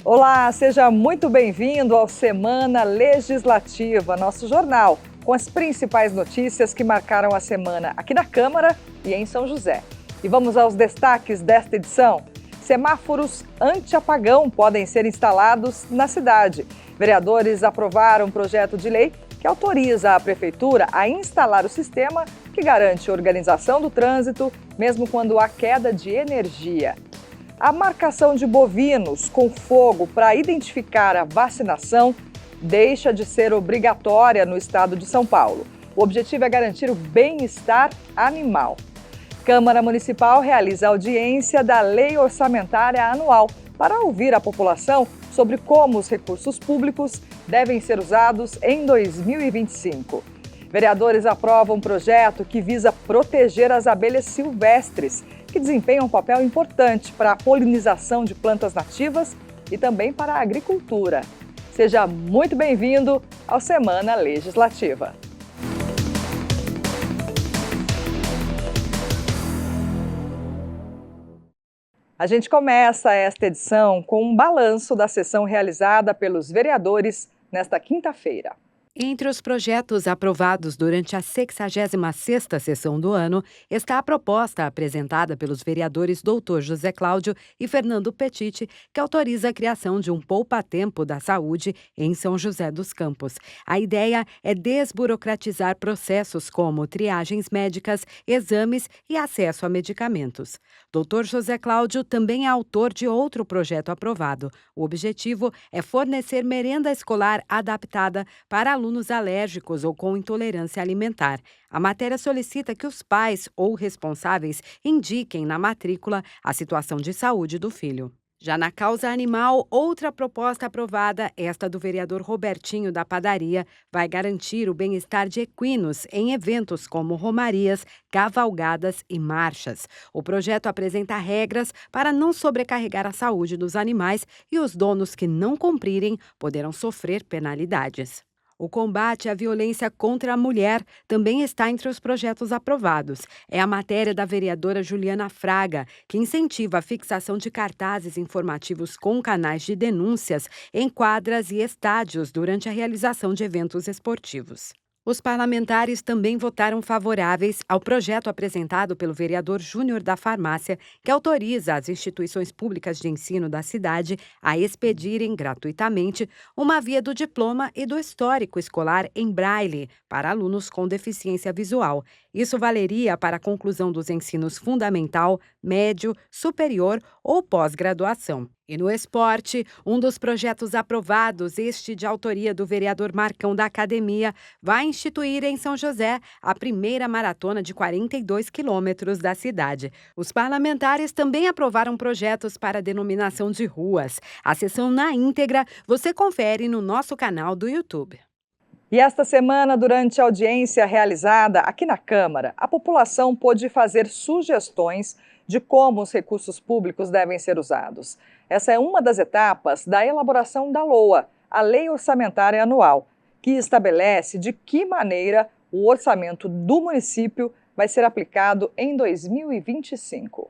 Olá, seja muito bem-vindo ao Semana Legislativa, nosso jornal, com as principais notícias que marcaram a semana aqui na Câmara e em São José. E vamos aos destaques desta edição. Semáforos anti-apagão podem ser instalados na cidade. Vereadores aprovaram um projeto de lei que autoriza a Prefeitura a instalar o sistema que garante a organização do trânsito, mesmo quando há queda de energia. A marcação de bovinos com fogo para identificar a vacinação deixa de ser obrigatória no estado de São Paulo. O objetivo é garantir o bem-estar animal. Câmara Municipal realiza audiência da Lei Orçamentária Anual para ouvir a população sobre como os recursos públicos devem ser usados em 2025. Vereadores aprovam um projeto que visa proteger as abelhas silvestres, que desempenham um papel importante para a polinização de plantas nativas e também para a agricultura. Seja muito bem-vindo ao Semana Legislativa. A gente começa esta edição com um balanço da sessão realizada pelos vereadores nesta quinta-feira. Entre os projetos aprovados durante a 66ª sessão do ano está a proposta apresentada pelos vereadores Dr. José Cláudio e Fernando Petit, que autoriza a criação de um poupa-tempo da saúde em São José dos Campos. A ideia é desburocratizar processos como triagens médicas, exames e acesso a medicamentos. Dr. José Cláudio também é autor de outro projeto aprovado. O objetivo é fornecer merenda escolar adaptada para alunos alérgicos ou com intolerância alimentar. A matéria solicita que os pais ou responsáveis indiquem na matrícula a situação de saúde do filho. Já na causa animal, outra proposta aprovada, esta do vereador Robertinho da Padaria, vai garantir o bem-estar de equinos em eventos como romarias, cavalgadas e marchas. O projeto apresenta regras para não sobrecarregar a saúde dos animais e os donos que não cumprirem poderão sofrer penalidades. O combate à violência contra a mulher também está entre os projetos aprovados. É a matéria da vereadora Juliana Fraga, que incentiva a fixação de cartazes informativos com canais de denúncias em quadras e estádios durante a realização de eventos esportivos. Os parlamentares também votaram favoráveis ao projeto apresentado pelo vereador Júnior da Farmácia, que autoriza as instituições públicas de ensino da cidade a expedirem gratuitamente uma via do diploma e do histórico escolar em braille para alunos com deficiência visual. Isso valeria para a conclusão dos ensinos fundamental, médio, superior ou pós-graduação. E no esporte, um dos projetos aprovados, este de autoria do vereador Marcão da Academia, vai instituir em São José a primeira maratona de 42 quilômetros da cidade. Os parlamentares também aprovaram projetos para a denominação de ruas. A sessão na íntegra você confere no nosso canal do YouTube. E esta semana, durante a audiência realizada aqui na Câmara, a população pôde fazer sugestões de como os recursos públicos devem ser usados. Essa é uma das etapas da elaboração da LOA, a Lei Orçamentária Anual, que estabelece de que maneira o orçamento do município vai ser aplicado em 2025.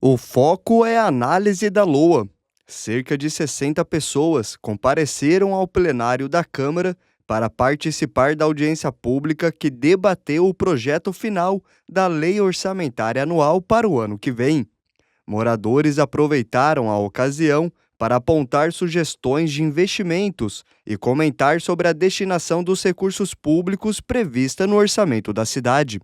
O foco é a análise da LOA. Cerca de 60 pessoas compareceram ao plenário da Câmara para participar da audiência pública que debateu o projeto final da Lei Orçamentária Anual para o ano que vem. Moradores aproveitaram a ocasião para apontar sugestões de investimentos e comentar sobre a destinação dos recursos públicos prevista no orçamento da cidade.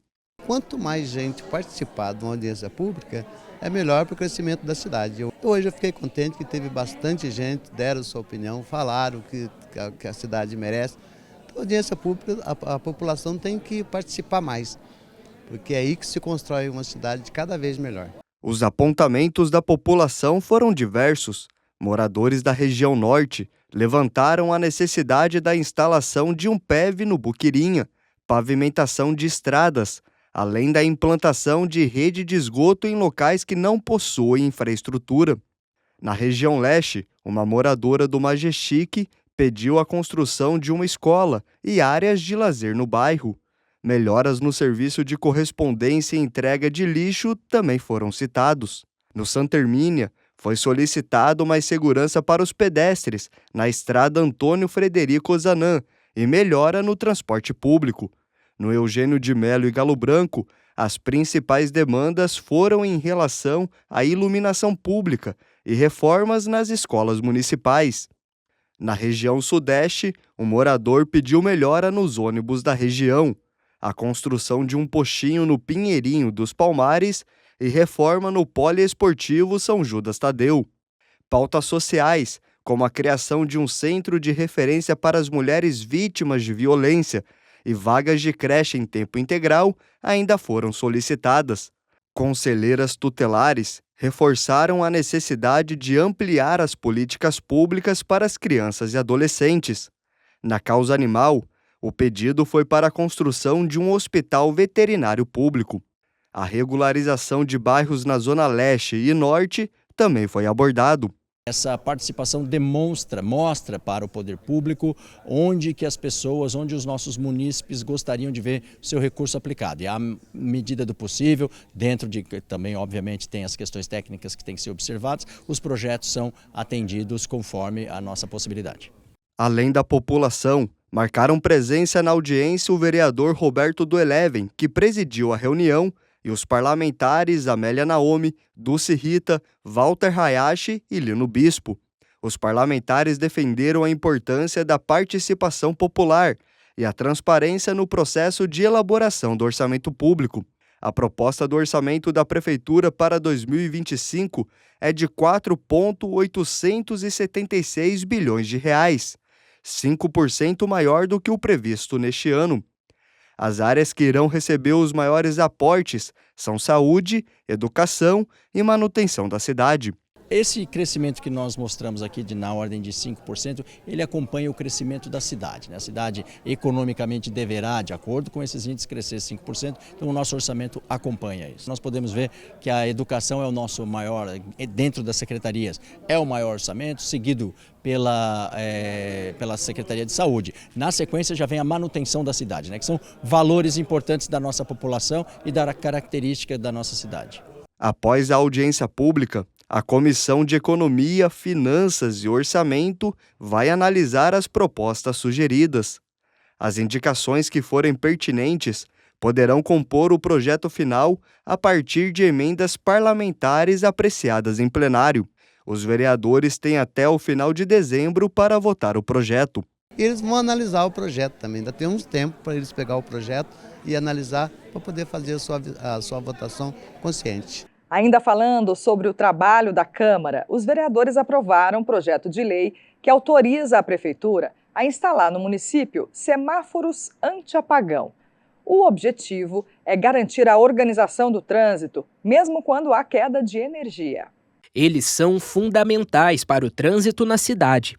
Quanto mais gente participar de uma audiência pública, é melhor para o crescimento da cidade. Hoje eu fiquei contente que teve bastante gente, deram sua opinião, falaram que a cidade merece. A audiência pública, a população tem que participar mais, porque é aí que se constrói uma cidade cada vez melhor. Os apontamentos da população foram diversos. Moradores da região norte levantaram a necessidade da instalação de um PEV no Buquirinha, pavimentação de estradas, além da implantação de rede de esgoto em locais que não possuem infraestrutura. Na região leste, uma moradora do Majestic pediu a construção de uma escola e áreas de lazer no bairro. Melhoras no serviço de correspondência e entrega de lixo também foram citados. No Santa Hermínia, foi solicitado mais segurança para os pedestres na estrada Antônio Frederico Ozanam e melhora no transporte público. No Eugênio de Melo e Galo Branco, as principais demandas foram em relação à iluminação pública e reformas nas escolas municipais. Na região sudeste, um morador pediu melhora nos ônibus da região, a construção de um postinho no Pinheirinho dos Palmares e reforma no Poliesportivo São Judas Tadeu. Pautas sociais, como a criação de um centro de referência para as mulheres vítimas de violência e vagas de creche em tempo integral, ainda foram solicitadas. Conselheiras tutelares reforçaram a necessidade de ampliar as políticas públicas para as crianças e adolescentes. Na causa animal, o pedido foi para a construção de um hospital veterinário público. A regularização de bairros na Zona Leste e Norte também foi abordado. Essa participação mostra para o poder público onde os nossos munícipes gostariam de ver o seu recurso aplicado. E à medida do possível, dentro de também, obviamente, tem as questões técnicas que têm que ser observadas, os projetos são atendidos conforme a nossa possibilidade. Além da população, marcaram presença na audiência o vereador Roberto do Eleven, que presidiu a reunião, e os parlamentares Amélia Naomi, Dulce Rita, Walter Hayashi e Lino Bispo. Os parlamentares defenderam a importância da participação popular e a transparência no processo de elaboração do orçamento público. A proposta do orçamento da Prefeitura para 2025 é de 4,876 bilhões de reais, 5% maior do que o previsto neste ano. As áreas que irão receber os maiores aportes são saúde, educação e manutenção da cidade. Esse crescimento que nós mostramos aqui na ordem de 5%, ele acompanha o crescimento da cidade. A cidade economicamente deverá, de acordo com esses índices, crescer 5%, então o nosso orçamento acompanha isso. Nós podemos ver que a educação é o nosso maior, dentro das secretarias, é o maior orçamento, seguido pela Secretaria de Saúde. Na sequência já vem a manutenção da cidade, que são valores importantes da nossa população e da característica da nossa cidade. Após a audiência pública, a Comissão de Economia, Finanças e Orçamento vai analisar as propostas sugeridas. As indicações que forem pertinentes poderão compor o projeto final a partir de emendas parlamentares apreciadas em plenário. Os vereadores têm até o final de dezembro para votar o projeto. Eles vão analisar o projeto também, ainda tem uns tempos para eles pegar o projeto e analisar para poder fazer a sua votação consciente. Ainda falando sobre o trabalho da Câmara, os vereadores aprovaram um projeto de lei que autoriza a Prefeitura a instalar no município semáforos anti-apagão. O objetivo é garantir a organização do trânsito, mesmo quando há queda de energia. Eles são fundamentais para o trânsito na cidade.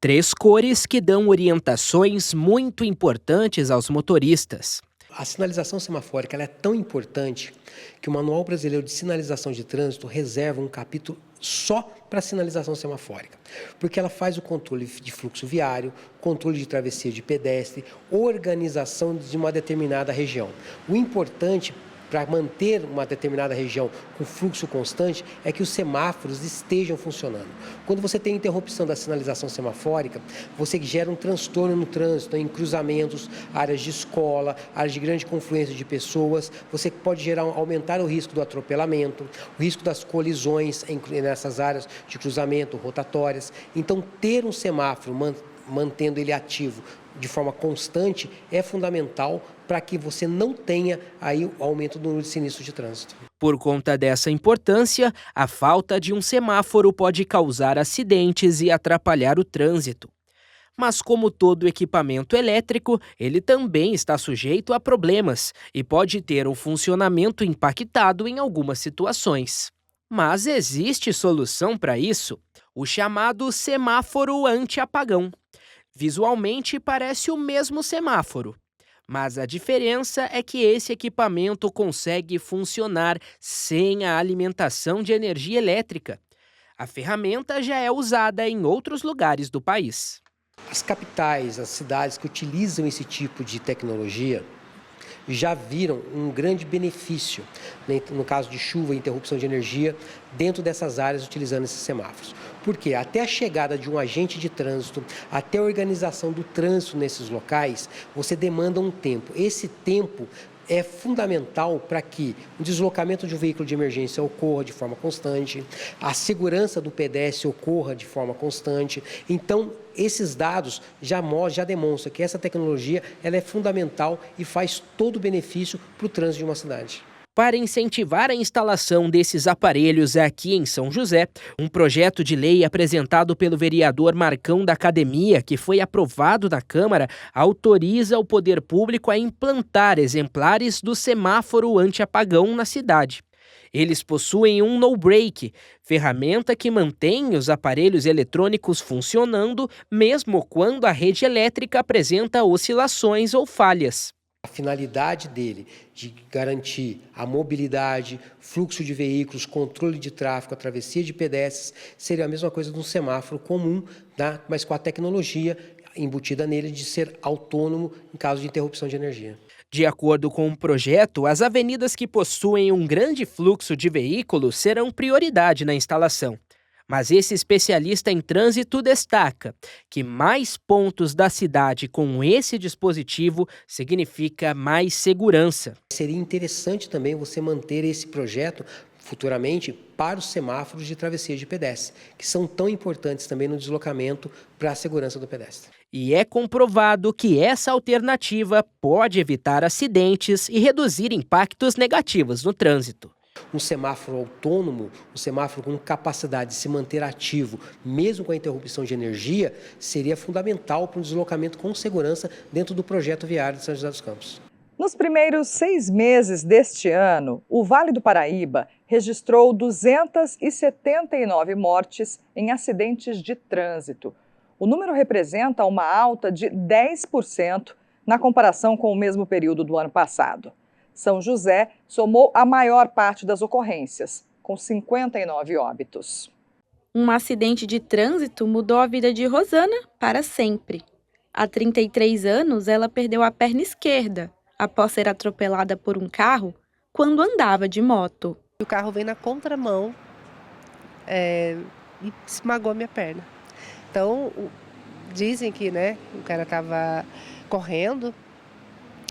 3 cores que dão orientações muito importantes aos motoristas. A sinalização semafórica ela é tão importante que o Manual Brasileiro de Sinalização de Trânsito reserva um capítulo só para a sinalização semafórica, porque ela faz o controle de fluxo viário, controle de travessia de pedestre, organização de uma determinada região. O importante para manter uma determinada região com fluxo constante é que os semáforos estejam funcionando. Quando você tem interrupção da sinalização semafórica, você gera um transtorno no trânsito, em cruzamentos, áreas de escola, áreas de grande confluência de pessoas, você pode aumentar o risco do atropelamento, o risco das colisões nessas áreas de cruzamento, rotatórias. Então, ter um semáforo mantendo ele ativo de forma constante é fundamental para que você não tenha aí o aumento do número de sinistros de trânsito. Por conta dessa importância, a falta de um semáforo pode causar acidentes e atrapalhar o trânsito. Mas como todo equipamento elétrico, ele também está sujeito a problemas e pode ter o funcionamento impactado em algumas situações. Mas existe solução para isso, o chamado semáforo anti-apagão. Visualmente parece o mesmo semáforo, mas a diferença é que esse equipamento consegue funcionar sem a alimentação de energia elétrica. A ferramenta já é usada em outros lugares do país. As capitais, as cidades que utilizam esse tipo de tecnologia já viram um grande benefício, né, no caso de chuva e interrupção de energia, dentro dessas áreas utilizando esses semáforos. Porque até a chegada de um agente de trânsito, até a organização do trânsito nesses locais, você demanda um tempo. Esse tempo é fundamental para que o deslocamento de um veículo de emergência ocorra de forma constante, a segurança do pedestre ocorra de forma constante. Então, esses dados já demonstram que essa tecnologia ela é fundamental e faz todo o benefício para o trânsito de uma cidade. Para incentivar a instalação desses aparelhos aqui em São José, um projeto de lei apresentado pelo vereador Marcão da Academia, que foi aprovado na Câmara, autoriza o poder público a implantar exemplares do semáforo anti-apagão na cidade. Eles possuem um no-break, ferramenta que mantém os aparelhos eletrônicos funcionando mesmo quando a rede elétrica apresenta oscilações ou falhas. A finalidade dele de garantir a mobilidade, fluxo de veículos, controle de tráfego, a travessia de pedestres, seria a mesma coisa de um semáforo comum, tá? Mas com a tecnologia embutida nele de ser autônomo em caso de interrupção de energia. De acordo com o projeto, as avenidas que possuem um grande fluxo de veículos serão prioridade na instalação. Mas esse especialista em trânsito destaca que mais pontos da cidade com esse dispositivo significa mais segurança. Seria interessante também você manter esse projeto futuramente para os semáforos de travessia de pedestre, que são tão importantes também no deslocamento para a segurança do pedestre. E é comprovado que essa alternativa pode evitar acidentes e reduzir impactos negativos no trânsito. Um semáforo autônomo, um semáforo com capacidade de se manter ativo, mesmo com a interrupção de energia, seria fundamental para um deslocamento com segurança dentro do projeto viário de São José dos Campos. Nos primeiros 6 meses deste ano, o Vale do Paraíba registrou 279 mortes em acidentes de trânsito. O número representa uma alta de 10% na comparação com o mesmo período do ano passado. São José somou a maior parte das ocorrências, com 59 óbitos. Um acidente de trânsito mudou a vida de Rosana para sempre. Há 33 anos, ela perdeu a perna esquerda após ser atropelada por um carro quando andava de moto. O carro veio na contramão e esmagou a minha perna. Então, dizem que o cara estava correndo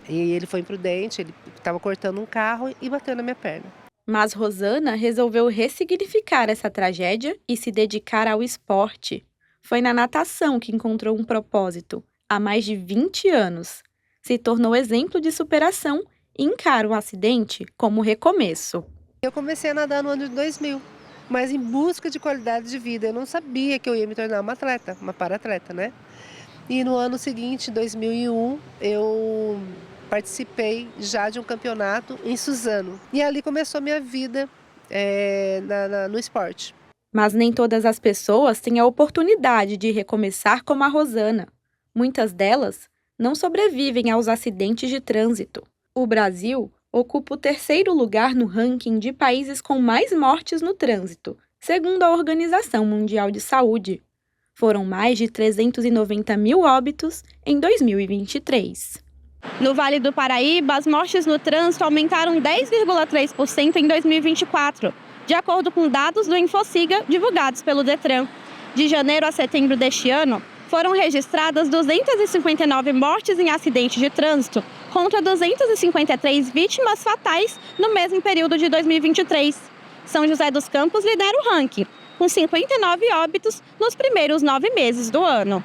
e ele foi imprudente, ele estava cortando um carro e bateu na minha perna. Mas Rosana resolveu ressignificar essa tragédia e se dedicar ao esporte. Foi na natação que encontrou um propósito, há mais de 20 anos. Se tornou exemplo de superação e encara o acidente como recomeço. Eu comecei a nadar no ano de 2000, mas em busca de qualidade de vida. Eu não sabia que eu ia me tornar uma atleta, uma para-atleta, né? E no ano seguinte, 2001, eu participei já de um campeonato em Suzano. E ali começou a minha vida no esporte. Mas nem todas as pessoas têm a oportunidade de recomeçar como a Rosana. Muitas delas não sobrevivem aos acidentes de trânsito. O Brasil ocupa o 3º lugar no ranking de países com mais mortes no trânsito, segundo a Organização Mundial de Saúde. Foram mais de 390 mil óbitos em 2023. No Vale do Paraíba, as mortes no trânsito aumentaram 10,3% em 2024, de acordo com dados do Infociga divulgados pelo Detran. De janeiro a setembro deste ano, foram registradas 259 mortes em acidentes de trânsito, contra 253 vítimas fatais no mesmo período de 2023. São José dos Campos lidera o ranking, com 59 óbitos nos primeiros 9 meses do ano.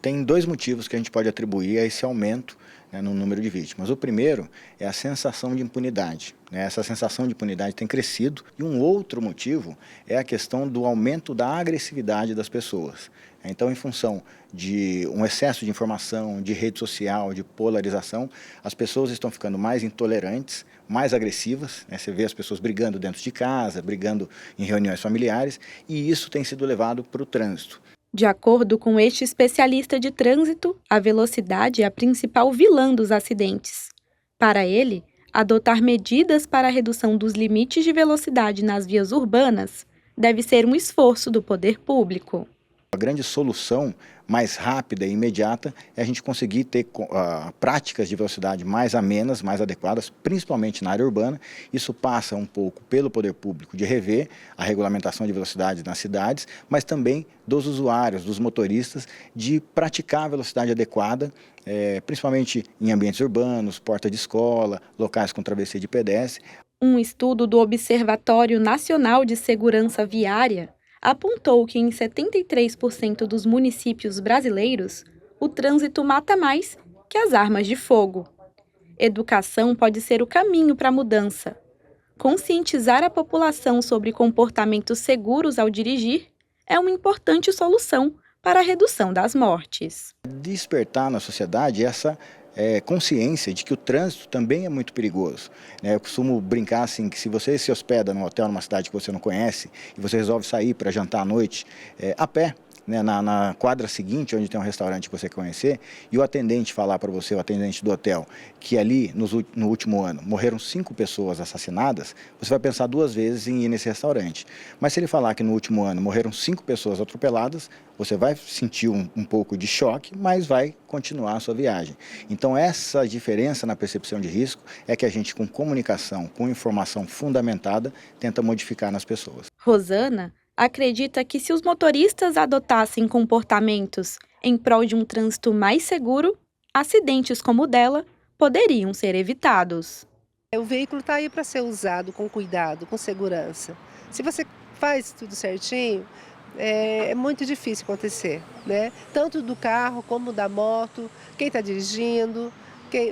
Tem 2 motivos que a gente pode atribuir a esse aumento no número de vítimas. O primeiro é a sensação de impunidade. Essa sensação de impunidade tem crescido. E um outro motivo é a questão do aumento da agressividade das pessoas. Então, em função de um excesso de informação, de rede social, de polarização, as pessoas estão ficando mais intolerantes, mais agressivas. Você vê as pessoas brigando dentro de casa, brigando em reuniões familiares, e isso tem sido levado para o trânsito. De acordo com este especialista de trânsito, a velocidade é a principal vilã dos acidentes. Para ele, adotar medidas para a redução dos limites de velocidade nas vias urbanas deve ser um esforço do poder público. A grande solução mais rápida e imediata é a gente conseguir ter práticas de velocidade mais amenas, mais adequadas, principalmente na área urbana. Isso passa um pouco pelo poder público de rever a regulamentação de velocidade nas cidades, mas também dos usuários, dos motoristas, de praticar a velocidade adequada, principalmente em ambientes urbanos, porta de escola, locais com travessia de pedestre. Um estudo do Observatório Nacional de Segurança Viária apontou que em 73% dos municípios brasileiros, o trânsito mata mais que as armas de fogo. Educação pode ser o caminho para a mudança. Conscientizar a população sobre comportamentos seguros ao dirigir é uma importante solução para a redução das mortes. Despertar na sociedade essa consciência de que o trânsito também é muito perigoso. Eu costumo brincar assim, que se você se hospeda num hotel numa cidade que você não conhece e você resolve sair para jantar à noite a pé, na quadra seguinte, onde tem um restaurante que você quer conhecer, e o atendente falar para você, o atendente do hotel, que ali no último ano morreram 5 pessoas assassinadas, você vai pensar 2 vezes em ir nesse restaurante. Mas se ele falar que no último ano morreram 5 pessoas atropeladas, você vai sentir um pouco de choque, mas vai continuar a sua viagem. Então essa diferença na percepção de risco é que a gente, com comunicação, com informação fundamentada, tenta modificar nas pessoas. Rosana acredita que se os motoristas adotassem comportamentos em prol de um trânsito mais seguro, acidentes como o dela poderiam ser evitados. O veículo está aí para ser usado com cuidado, com segurança. Se você faz tudo certinho, é muito difícil acontecer, né? Tanto do carro como da moto, quem está dirigindo,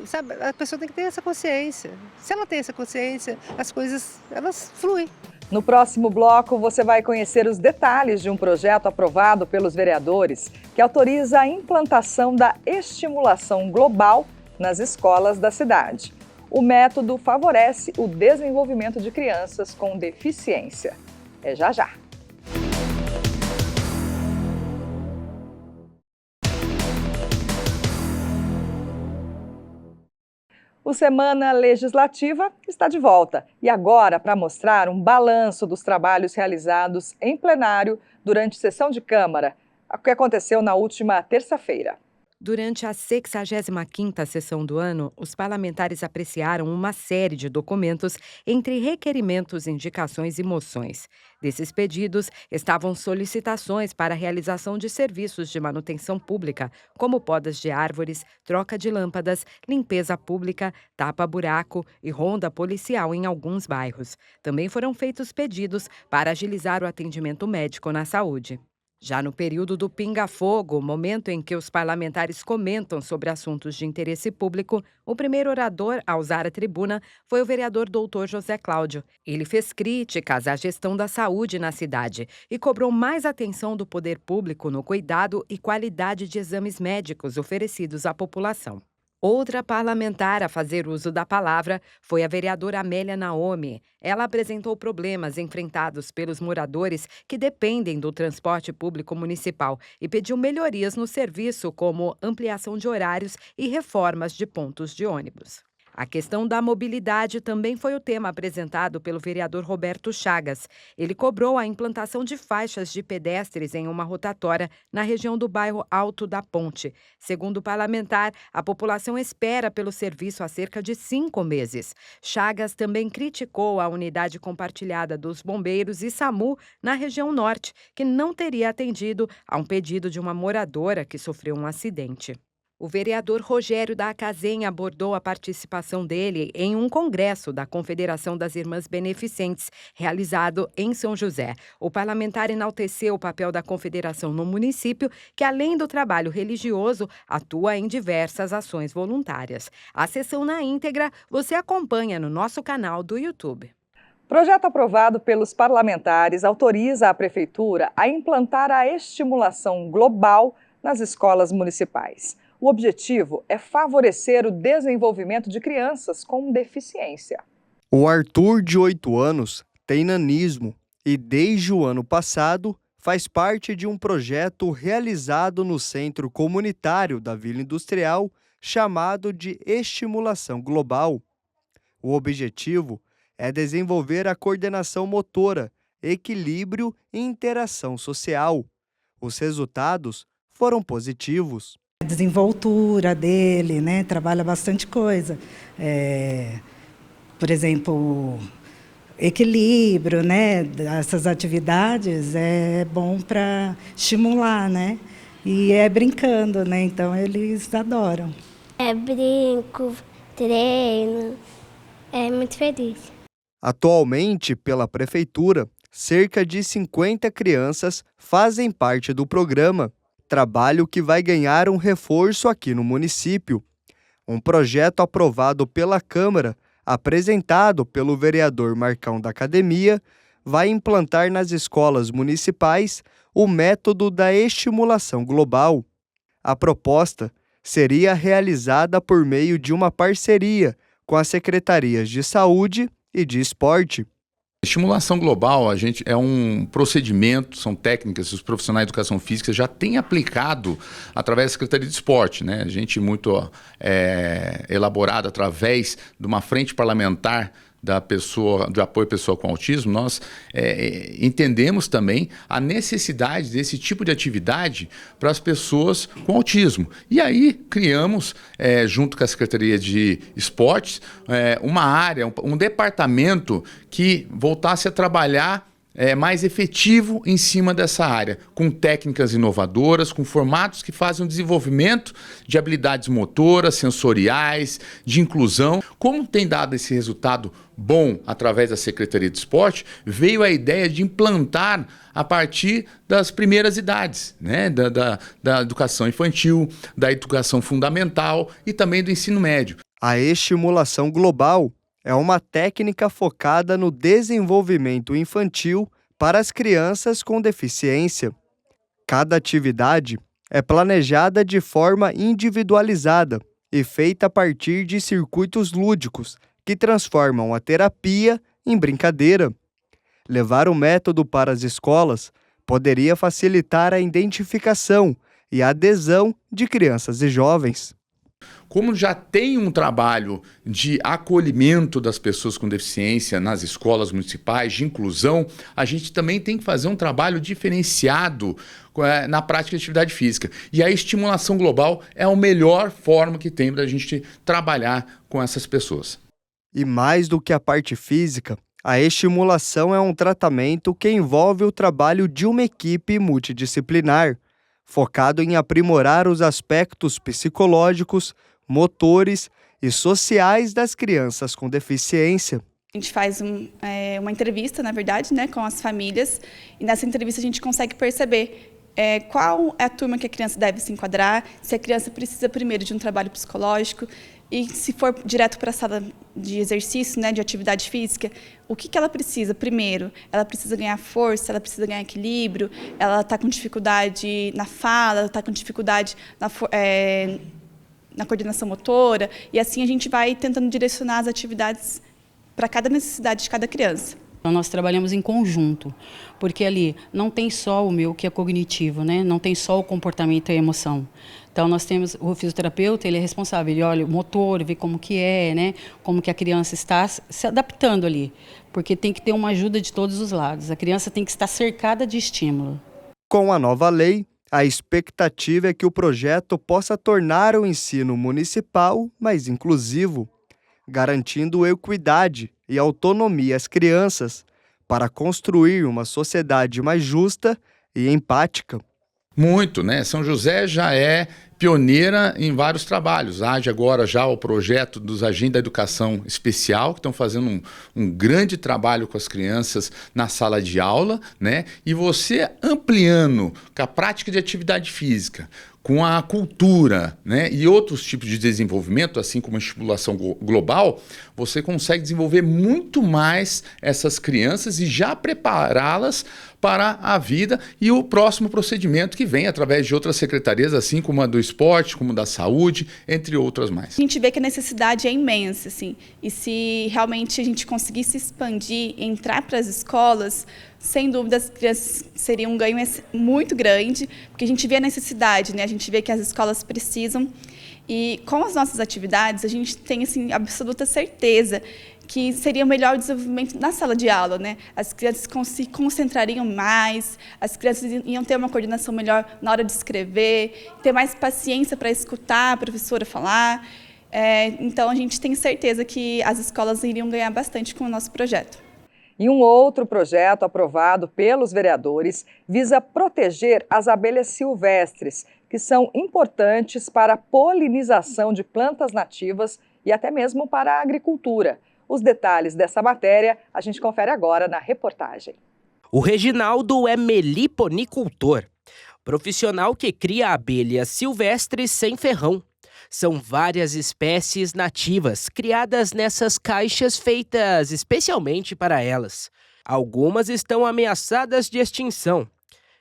sabe? A pessoa tem que ter essa consciência. Se ela tem essa consciência, as coisas elas fluem. No próximo bloco, você vai conhecer os detalhes de um projeto aprovado pelos vereadores que autoriza a implantação da estimulação global nas escolas da cidade. O método favorece o desenvolvimento de crianças com deficiência. É já já. O Semana Legislativa está de volta e agora para mostrar um balanço dos trabalhos realizados em plenário durante sessão de Câmara, o que aconteceu na última terça-feira. Durante a 65ª sessão do ano, os parlamentares apreciaram uma série de documentos entre requerimentos, indicações e moções. Desses pedidos estavam solicitações para a realização de serviços de manutenção pública, como podas de árvores, troca de lâmpadas, limpeza pública, tapa-buraco e ronda policial em alguns bairros. Também foram feitos pedidos para agilizar o atendimento médico na saúde. Já no período do pinga-fogo, momento em que os parlamentares comentam sobre assuntos de interesse público, o primeiro orador a usar a tribuna foi o vereador Dr. José Cláudio. Ele fez críticas à gestão da saúde na cidade e cobrou mais atenção do poder público no cuidado e qualidade de exames médicos oferecidos à população. Outra parlamentar a fazer uso da palavra foi a vereadora Amélia Naomi. Ela apresentou problemas enfrentados pelos moradores que dependem do transporte público municipal e pediu melhorias no serviço, como ampliação de horários e reformas de pontos de ônibus. A questão da mobilidade também foi o tema apresentado pelo vereador Roberto Chagas. Ele cobrou a implantação de faixas de pedestres em uma rotatória na região do bairro Alto da Ponte. Segundo o parlamentar, a população espera pelo serviço há cerca de 5 meses. Chagas também criticou a unidade compartilhada dos bombeiros e SAMU na região norte, que não teria atendido a um pedido de uma moradora que sofreu um acidente. O vereador Rogério da Acazenha abordou a participação dele em um congresso da Confederação das Irmãs Beneficentes, realizado em São José. O parlamentar enalteceu o papel da confederação no município, que além do trabalho religioso, atua em diversas ações voluntárias. A sessão na íntegra você acompanha no nosso canal do YouTube. Projeto aprovado pelos parlamentares autoriza a Prefeitura a implantar a estimulação global nas escolas municipais. O objetivo é favorecer o desenvolvimento de crianças com deficiência. O Arthur, de 8 anos, tem nanismo e, desde o ano passado, faz parte de um projeto realizado no Centro Comunitário da Vila Industrial, chamado de Estimulação Global. O objetivo é desenvolver a coordenação motora, equilíbrio e interação social. Os resultados foram positivos. A desenvoltura dele, né? Trabalha bastante coisa. Por exemplo, equilíbrio, né? Essas atividades é bom para estimular, né? E é brincando, né? Então eles adoram. Brinco, treino, é muito feliz. Atualmente, pela Prefeitura, cerca de 50 crianças fazem parte do programa, trabalho que vai ganhar um reforço aqui no município. Um projeto aprovado pela Câmara, apresentado pelo vereador Marcão da Academia, vai implantar nas escolas municipais o método da estimulação global. A proposta seria realizada por meio de uma parceria com as secretarias de Saúde e de Esporte. Estimulação global, é um procedimento, são técnicas que os profissionais de educação física já têm aplicado através da Secretaria de Esporte, né? A gente muito elaborado através de uma frente parlamentar de apoio à pessoa com autismo, nós entendemos também a necessidade desse tipo de atividade para as pessoas com autismo. E aí criamos, junto com a Secretaria de Esportes, uma área, um departamento que voltasse a trabalhar mais efetivo em cima dessa área, com técnicas inovadoras, com formatos que fazem o desenvolvimento de habilidades motoras, sensoriais, de inclusão. Como tem dado esse resultado bom através da Secretaria de Esporte, veio a ideia de implantar a partir das primeiras idades, né? da educação infantil, da educação fundamental e também do ensino médio. A estimulação global é uma técnica focada no desenvolvimento infantil para as crianças com deficiência. Cada atividade é planejada de forma individualizada e feita a partir de circuitos lúdicos que transformam a terapia em brincadeira. Levar o método para as escolas poderia facilitar a identificação e a adesão de crianças e jovens. Como já tem um trabalho de acolhimento das pessoas com deficiência nas escolas municipais, de inclusão, a gente também tem que fazer um trabalho diferenciado na prática de atividade física. E a estimulação global é a melhor forma que tem para a gente trabalhar com essas pessoas. E mais do que a parte física, a estimulação é um tratamento que envolve o trabalho de uma equipe multidisciplinar, focado em aprimorar os aspectos psicológicos, motores e sociais das crianças com deficiência. A gente faz uma entrevista, na verdade, né, com as famílias, e nessa entrevista a gente consegue perceber qual é a turma que a criança deve se enquadrar, se a criança precisa primeiro de um trabalho psicológico, e se for direto para a sala de exercício, né, de atividade física, o que ela precisa primeiro? Ela precisa ganhar força, ela precisa ganhar equilíbrio, ela está com dificuldade na fala, ela está com dificuldade na coordenação motora, e assim a gente vai tentando direcionar as atividades para cada necessidade de cada criança. Então, nós trabalhamos em conjunto, porque ali não tem só o meu que é cognitivo, né? Não tem só o comportamento e a emoção. Então, nós temos o fisioterapeuta, ele é responsável, ele olha o motor, vê como que é, né? Como que a criança está se adaptando ali, porque tem que ter uma ajuda de todos os lados. A criança tem que estar cercada de estímulo. Com a nova lei, a expectativa é que o projeto possa tornar o ensino municipal mais inclusivo, garantindo equidade e autonomia às crianças para construir uma sociedade mais justa e empática. Muito, né? São José já é pioneira em vários trabalhos. Age agora já o projeto dos agentes da educação especial, que estão fazendo um grande trabalho com as crianças na sala de aula, né? E você ampliando com a prática de atividade física, com a cultura, né, e outros tipos de desenvolvimento, assim como a estimulação global, você consegue desenvolver muito mais essas crianças e já prepará-las para a vida e o próximo procedimento que vem através de outras secretarias, assim como a do esporte, como da saúde, entre outras mais. A gente vê que a necessidade é imensa, assim, e se realmente a gente conseguir se expandir, entrar para as escolas, sem dúvida as crianças seriam um ganho muito grande, porque a gente vê a necessidade, né? A gente vê que as escolas precisam, e com as nossas atividades a gente tem assim, absoluta certeza que seria melhor o desenvolvimento na sala de aula, né? As crianças se concentrariam mais, as crianças iam ter uma coordenação melhor na hora de escrever, ter mais paciência para escutar a professora falar. Então, a gente tem certeza que as escolas iriam ganhar bastante com o nosso projeto. E um outro projeto aprovado pelos vereadores visa proteger as abelhas silvestres, que são importantes para a polinização de plantas nativas e até mesmo para a agricultura. Os detalhes dessa matéria a gente confere agora na reportagem. O Reginaldo é meliponicultor, profissional que cria abelhas silvestres sem ferrão. São várias espécies nativas criadas nessas caixas feitas especialmente para elas. Algumas estão ameaçadas de extinção.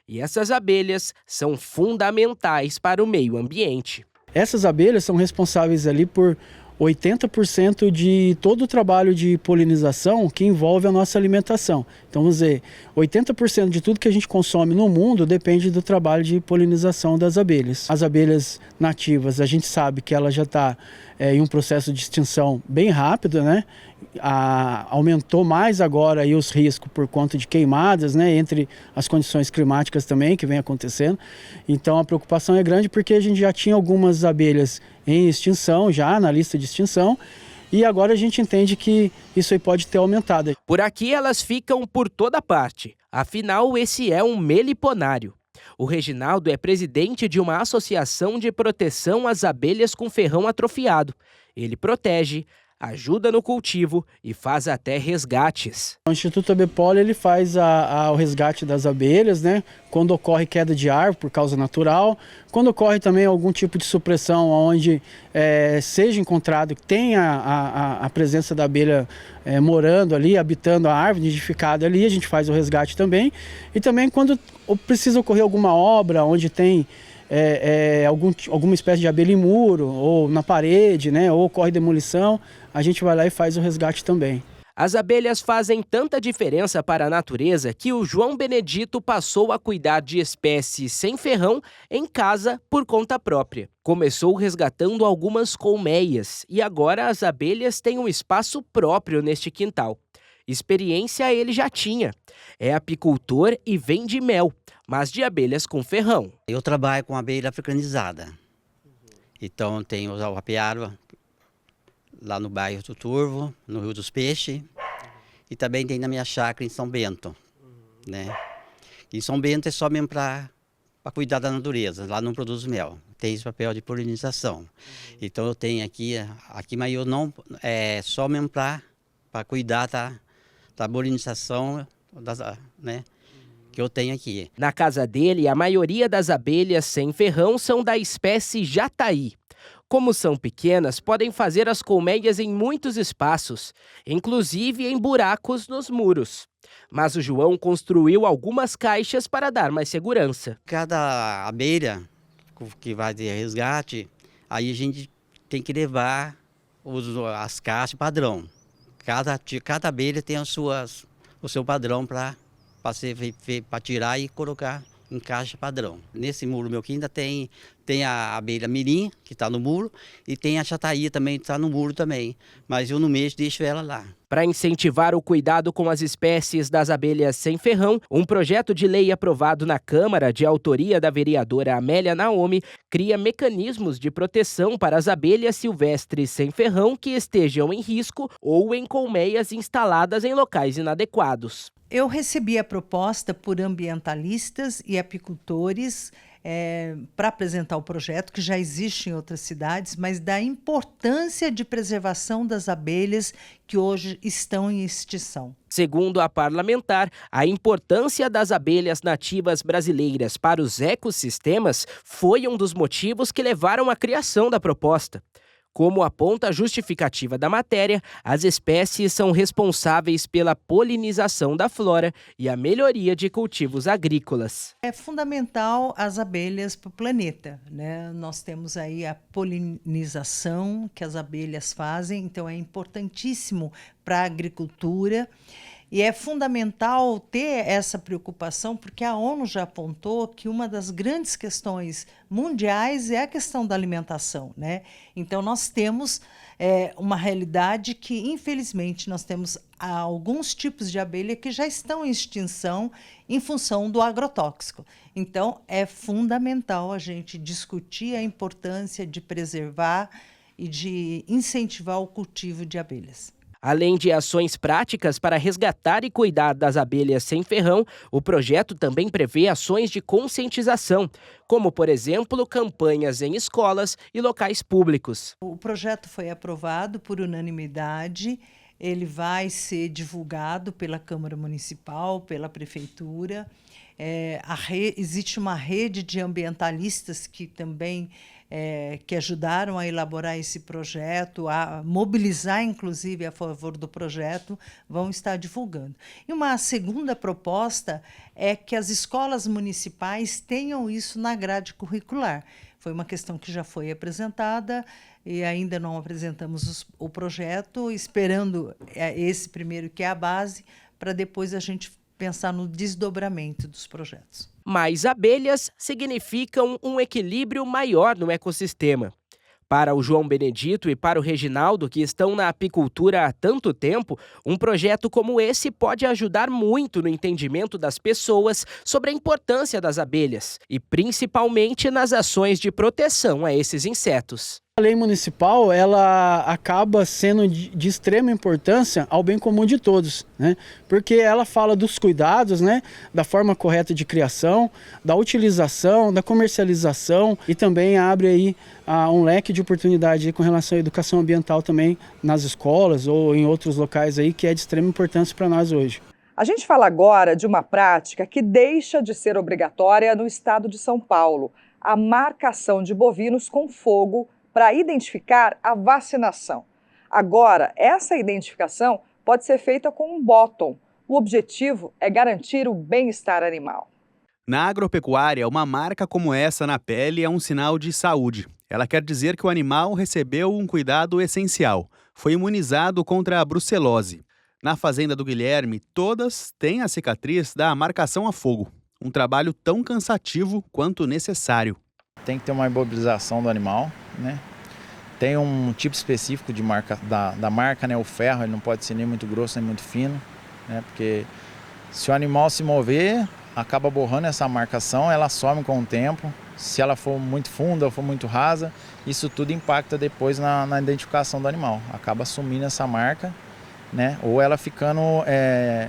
E essas abelhas são fundamentais para o meio ambiente. Essas abelhas são responsáveis ali por 80% de todo o trabalho de polinização que envolve a nossa alimentação. Então, vamos dizer, 80% de tudo que a gente consome no mundo depende do trabalho de polinização das abelhas. As abelhas nativas, a gente sabe que ela já está em um processo de extinção bem rápido, né? Aumentou mais agora aí os riscos por conta de queimadas, né? Entre as condições climáticas também que vem acontecendo. Então, a preocupação é grande porque a gente já tinha algumas abelhas em extinção, já na lista de extinção, e agora a gente entende que isso aí pode ter aumentado. Por aqui elas ficam por toda parte, afinal esse é um meliponário. O Reginaldo é presidente de uma associação de proteção às abelhas com ferrão atrofiado. Ele protege, ajuda no cultivo e faz até resgates. O Instituto Abepoli ele faz o resgate das abelhas, né? Quando ocorre queda de árvore por causa natural, quando ocorre também algum tipo de supressão onde seja encontrado que tenha a presença da abelha morando ali, habitando a árvore, nidificada ali, a gente faz o resgate também. E também quando precisa ocorrer alguma obra onde tem alguma espécie de abelha em muro ou na parede, né? Ou ocorre demolição, a gente vai lá e faz o resgate também. As abelhas fazem tanta diferença para a natureza que o João Benedito passou a cuidar de espécies sem ferrão em casa por conta própria. Começou resgatando algumas colmeias e agora as abelhas têm um espaço próprio neste quintal. Experiência ele já tinha. É apicultor e vende mel, mas de abelhas com ferrão. Eu trabalho com abelha africanizada. Então tem o apiário lá no bairro do Turvo, no Rio dos Peixes, e também tem na minha chácara em São Bento, né? E São Bento é só mesmo para cuidar da natureza, lá não produz mel, tem esse papel de polinização. Então eu tenho aqui, mas eu não, só mesmo para cuidar da polinização, né? Que eu tenho aqui. Na casa dele, a maioria das abelhas sem ferrão são da espécie jataí. Como são pequenas, podem fazer as colmeias em muitos espaços, inclusive em buracos nos muros. Mas o João construiu algumas caixas para dar mais segurança. Cada abelha que vai ter resgate, aí a gente tem que levar as caixas padrão. Cada abelha tem o seu padrão para tirar e colocar em caixa padrão. Nesse muro meu aqui ainda tem a abelha mirim, que está no muro, e tem a jataí também, que está no muro também. Mas eu no mês deixo ela lá. Para incentivar o cuidado com as espécies das abelhas sem ferrão, um projeto de lei aprovado na Câmara, de autoria da vereadora Amélia Naomi, cria mecanismos de proteção para as abelhas silvestres sem ferrão que estejam em risco ou em colmeias instaladas em locais inadequados. Eu recebi a proposta por ambientalistas e apicultores para apresentar o projeto, que já existe em outras cidades, mas da importância de preservação das abelhas que hoje estão em extinção. Segundo a parlamentar, a importância das abelhas nativas brasileiras para os ecossistemas foi um dos motivos que levaram à criação da proposta. Como aponta a justificativa da matéria, as espécies são responsáveis pela polinização da flora e a melhoria de cultivos agrícolas. É fundamental as abelhas para o planeta, né? Nós temos aí a polinização que as abelhas fazem, então é importantíssimo para a agricultura. E é fundamental ter essa preocupação, porque a ONU já apontou que uma das grandes questões mundiais é a questão da alimentação, né? Então, nós temos uma realidade que, infelizmente, nós temos alguns tipos de abelha que já estão em extinção em função do agrotóxico. Então, é fundamental a gente discutir a importância de preservar e de incentivar o cultivo de abelhas. Além de ações práticas para resgatar e cuidar das abelhas sem ferrão, o projeto também prevê ações de conscientização, como, por exemplo, campanhas em escolas e locais públicos. O projeto foi aprovado por unanimidade, ele vai ser divulgado pela Câmara Municipal, pela Prefeitura. Existe uma rede de ambientalistas que também que ajudaram a elaborar esse projeto, a mobilizar, inclusive, a favor do projeto, vão estar divulgando. E uma segunda proposta é que as escolas municipais tenham isso na grade curricular. Foi uma questão que já foi apresentada e ainda não apresentamos o projeto, esperando esse primeiro, que é a base, para depois a gente pensar no desdobramento dos projetos. Mais abelhas significam um equilíbrio maior no ecossistema. Para o João Benedito e para o Reginaldo, que estão na apicultura há tanto tempo, um projeto como esse pode ajudar muito no entendimento das pessoas sobre a importância das abelhas e principalmente nas ações de proteção a esses insetos. A lei municipal, ela acaba sendo de extrema importância ao bem comum de todos, né? Porque ela fala dos cuidados, né? Da forma correta de criação, da utilização, da comercialização e também abre aí um leque de oportunidade com relação à educação ambiental também nas escolas ou em outros locais aí, que é de extrema importância para nós hoje. A gente fala agora de uma prática que deixa de ser obrigatória no estado de São Paulo, a marcação de bovinos com fogo para identificar a vacinação. Agora, essa identificação pode ser feita com um bottom. O objetivo é garantir o bem-estar animal. Na agropecuária, uma marca como essa na pele é um sinal de saúde. Ela quer dizer que o animal recebeu um cuidado essencial. Foi imunizado contra a brucelose. Na fazenda do Guilherme, todas têm a cicatriz da marcação a fogo. Um trabalho tão cansativo quanto necessário. Tem que ter uma imobilização do animal, né? Tem um tipo específico de marca, da marca, né? O ferro, ele não pode ser nem muito grosso nem muito fino, né? Porque se o animal se mover, acaba borrando essa marcação, ela some com o tempo. Se ela for muito funda ou for muito rasa, isso tudo impacta depois na identificação do animal. Acaba sumindo essa marca, né? Ou ela ficando,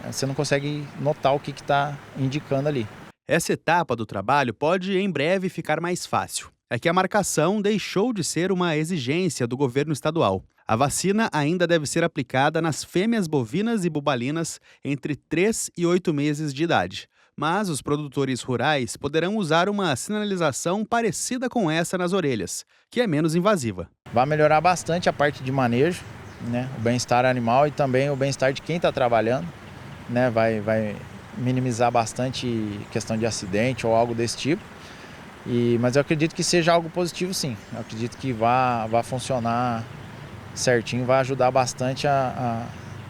você não consegue notar o que está indicando ali. Essa etapa do trabalho pode, em breve, ficar mais fácil. É que a marcação deixou de ser uma exigência do governo estadual. A vacina ainda deve ser aplicada nas fêmeas bovinas e bubalinas entre 3 e 8 meses de idade. Mas os produtores rurais poderão usar uma sinalização parecida com essa nas orelhas, que é menos invasiva. Vai melhorar bastante a parte de manejo, né? O bem-estar animal e também o bem-estar de quem está trabalhando, né? Vai minimizar bastante questão de acidente ou algo desse tipo. Mas eu acredito que seja algo positivo, sim. Eu acredito que vá funcionar certinho, vai ajudar bastante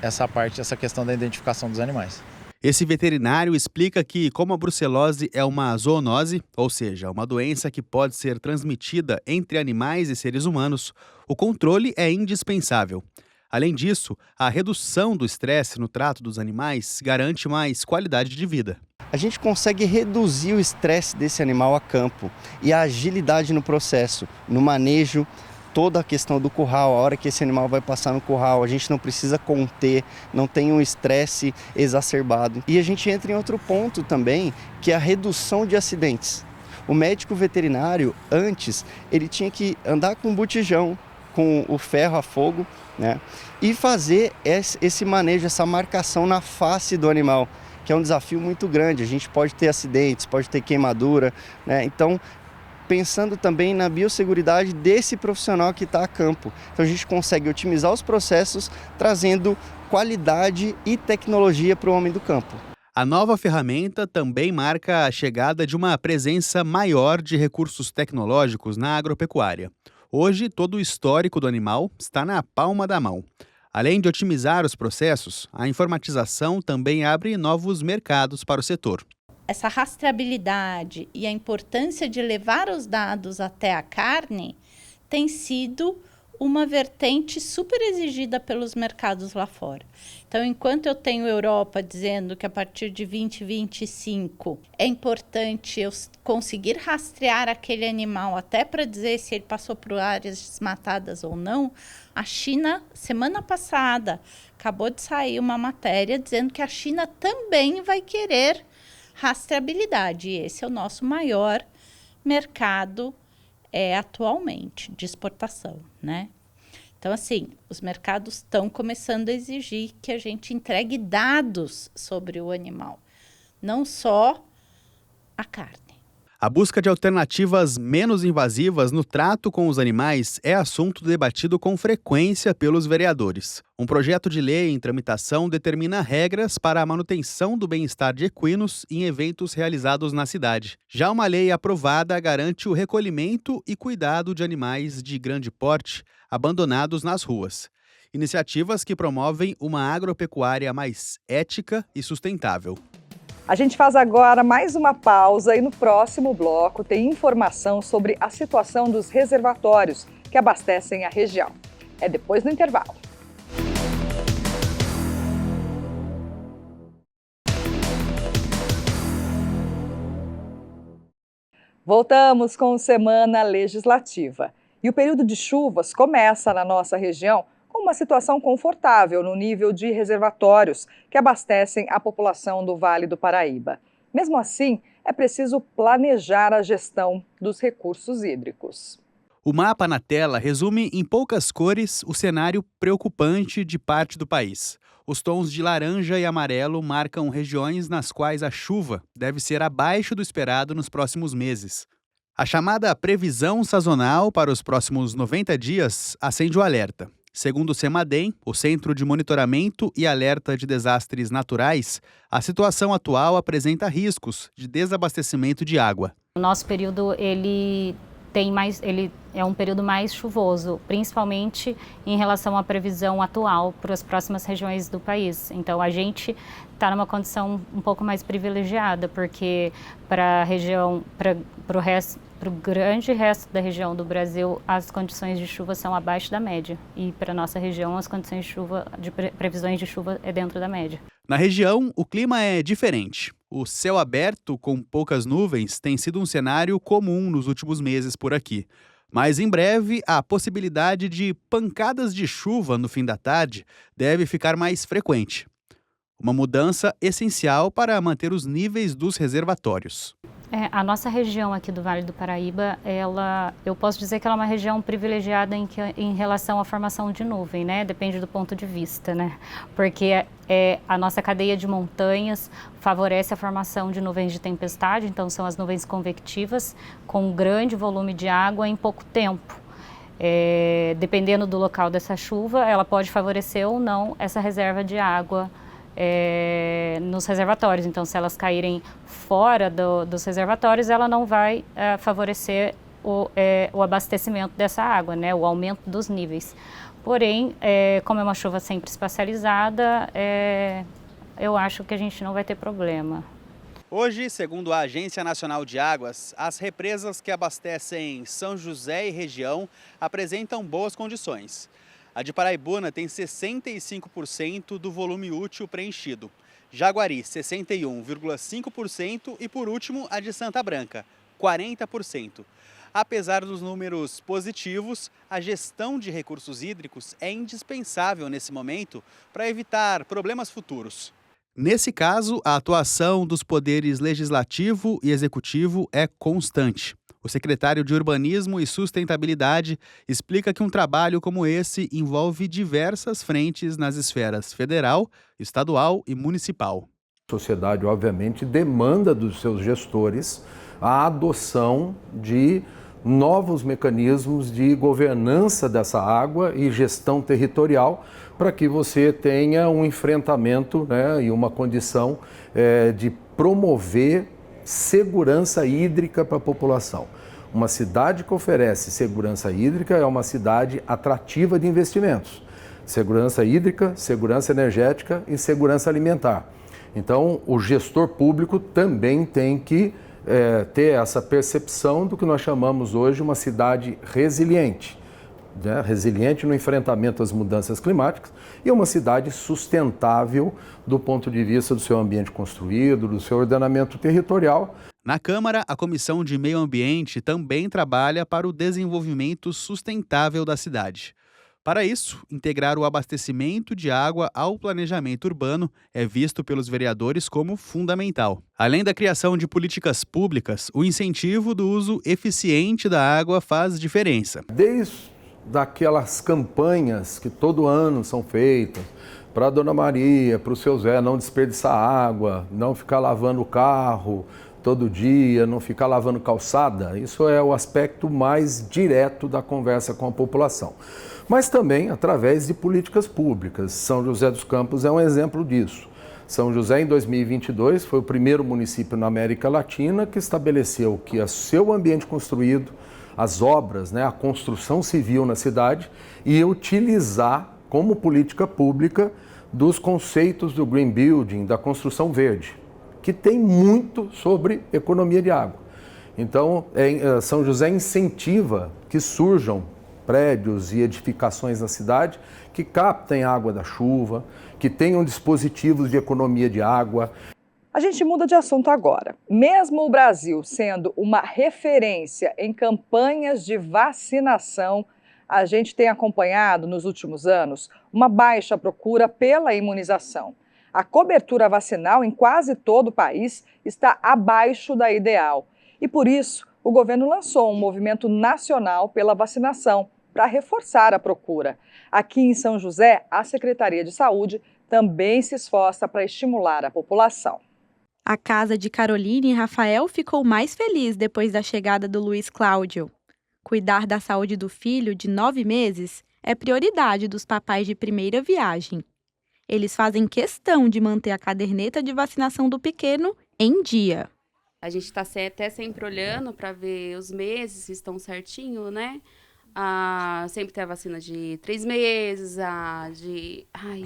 essa questão da identificação dos animais. Esse veterinário explica que, como a brucelose é uma zoonose, ou seja, uma doença que pode ser transmitida entre animais e seres humanos, o controle é indispensável. Além disso, a redução do estresse no trato dos animais garante mais qualidade de vida. A gente consegue reduzir o estresse desse animal a campo e a agilidade no processo, no manejo, toda a questão do curral, a hora que esse animal vai passar no curral, a gente não precisa conter, não tem um estresse exacerbado. E a gente entra em outro ponto também, que é a redução de acidentes. O médico veterinário, antes, ele tinha que andar com um botijão, com o ferro a fogo, né? E fazer esse manejo, essa marcação na face do animal, que é um desafio muito grande. A gente pode ter acidentes, pode ter queimadura, né? Então, pensando também na biosseguridade desse profissional que está a campo. Então, a gente consegue otimizar os processos, trazendo qualidade e tecnologia para o homem do campo. A nova ferramenta também marca a chegada de uma presença maior de recursos tecnológicos na agropecuária. Hoje, todo o histórico do animal está na palma da mão. Além de otimizar os processos, a informatização também abre novos mercados para o setor. Essa rastreabilidade e a importância de levar os dados até a carne tem sido uma vertente super exigida pelos mercados lá fora. Então, enquanto eu tenho Europa dizendo que a partir de 2025 é importante eu conseguir rastrear aquele animal até para dizer se ele passou por áreas desmatadas ou não, a China, semana passada, acabou de sair uma matéria dizendo que a China também vai querer rastreabilidade. E esse é o nosso maior mercado atualmente de exportação, né? Então, assim, os mercados estão começando a exigir que a gente entregue dados sobre o animal, não só a carne. A busca de alternativas menos invasivas no trato com os animais é assunto debatido com frequência pelos vereadores. Um projeto de lei em tramitação determina regras para a manutenção do bem-estar de equinos em eventos realizados na cidade. Já uma lei aprovada garante o recolhimento e cuidado de animais de grande porte abandonados nas ruas. Iniciativas que promovem uma agropecuária mais ética e sustentável. A gente faz agora mais uma pausa e no próximo bloco tem informação sobre a situação dos reservatórios que abastecem a região. É depois do intervalo. Voltamos com Semana Legislativa. E o período de chuvas começa na nossa região com uma situação confortável no nível de reservatórios que abastecem a população do Vale do Paraíba. Mesmo assim, é preciso planejar a gestão dos recursos hídricos. O mapa na tela resume em poucas cores o cenário preocupante de parte do país. Os tons de laranja e amarelo marcam regiões nas quais a chuva deve ser abaixo do esperado nos próximos meses. A chamada previsão sazonal para os próximos 90 dias acende o alerta. Segundo o CEMADEM, o Centro de Monitoramento e Alerta de Desastres Naturais, a situação atual apresenta riscos de desabastecimento de água. O nosso período ele é um período mais chuvoso, principalmente em relação à previsão atual para as próximas regiões do país. Então a gente está numa condição um pouco mais privilegiada, porque para a região, para o grande resto da região do Brasil, as condições de chuva são abaixo da média. E para a nossa região, as condições de chuva, previsões de chuva é dentro da média. Na região, o clima é diferente. O céu aberto com poucas nuvens tem sido um cenário comum nos últimos meses por aqui. Mas em breve, a possibilidade de pancadas de chuva no fim da tarde deve ficar mais frequente. Uma mudança essencial para manter os níveis dos reservatórios. A nossa região aqui do Vale do Paraíba, eu posso dizer que ela é uma região privilegiada em relação à formação de nuvem, né? Depende do ponto de vista, né? Porque a nossa cadeia de montanhas favorece a formação de nuvens de tempestade, então são as nuvens convectivas com grande volume de água em pouco tempo. Dependendo do local dessa chuva, ela pode favorecer ou não essa reserva de água nos reservatórios. Então, se elas caírem fora dos reservatórios, ela não vai favorecer o abastecimento dessa água, né? O aumento dos níveis. Porém, como é uma chuva sempre espacializada, eu acho que a gente não vai ter problema. Hoje, segundo a Agência Nacional de Águas, as represas que abastecem São José e região apresentam boas condições. A de Paraibuna tem 65% do volume útil preenchido. Jaguari, 61,5% e, por último, a de Santa Branca, 40%. Apesar dos números positivos, a gestão de recursos hídricos é indispensável nesse momento para evitar problemas futuros. Nesse caso, a atuação dos poderes legislativo e executivo é constante. O secretário de Urbanismo e Sustentabilidade explica que um trabalho como esse envolve diversas frentes nas esferas federal, estadual e municipal. A sociedade, obviamente, demanda dos seus gestores a adoção de novos mecanismos de governança dessa água e gestão territorial para que você tenha um enfrentamento, né, e uma condição de promover segurança hídrica para a população. Uma cidade que oferece segurança hídrica é uma cidade atrativa de investimentos. segurança hídrica, segurança energética e segurança alimentar. Então, o gestor público também tem que ter essa percepção do que nós chamamos hoje uma cidade resiliente, né? Resiliente no enfrentamento às mudanças climáticas e uma cidade sustentável do ponto de vista do seu ambiente construído, do seu ordenamento territorial. Na Câmara, a Comissão de Meio Ambiente também trabalha para o desenvolvimento sustentável da cidade. Para isso, integrar o abastecimento de água ao planejamento urbano é visto pelos vereadores como fundamental. Além da criação de políticas públicas, o incentivo do uso eficiente da água faz diferença. Desde aquelas campanhas que todo ano são feitas, para a Dona Maria, para o seu Zé não desperdiçar água, não ficar lavando o carro todo dia, não ficar lavando calçada, isso é o aspecto mais direto da conversa com a população. Mas também através de políticas públicas. São José dos Campos é um exemplo disso. São José, em 2022, foi o primeiro município na América Latina que estabeleceu que o seu ambiente construído, as obras, né, a construção civil na cidade, ia utilizar como política pública dos conceitos do Green Building, da construção verde, que tem muito sobre economia de água. Então, São José incentiva que surjam prédios e edificações na cidade que captem água da chuva, que tenham dispositivos de economia de água. A gente muda de assunto agora. Mesmo o Brasil sendo uma referência em campanhas de vacinação, a gente tem acompanhado nos últimos anos uma baixa procura pela imunização. A cobertura vacinal em quase todo o país está abaixo da ideal. E por isso, o governo lançou um movimento nacional pela vacinação para reforçar a procura. Aqui em São José, a Secretaria de Saúde também se esforça para estimular a população. A casa de Caroline e Rafael ficou mais feliz depois da chegada do Luiz Cláudio. Cuidar da saúde do filho de 9 meses é prioridade dos papais de primeira viagem. Eles fazem questão de manter a caderneta de vacinação do pequeno em dia. A gente está até sempre olhando para ver os meses se estão certinho, né? Sempre tem a vacina de 3 meses,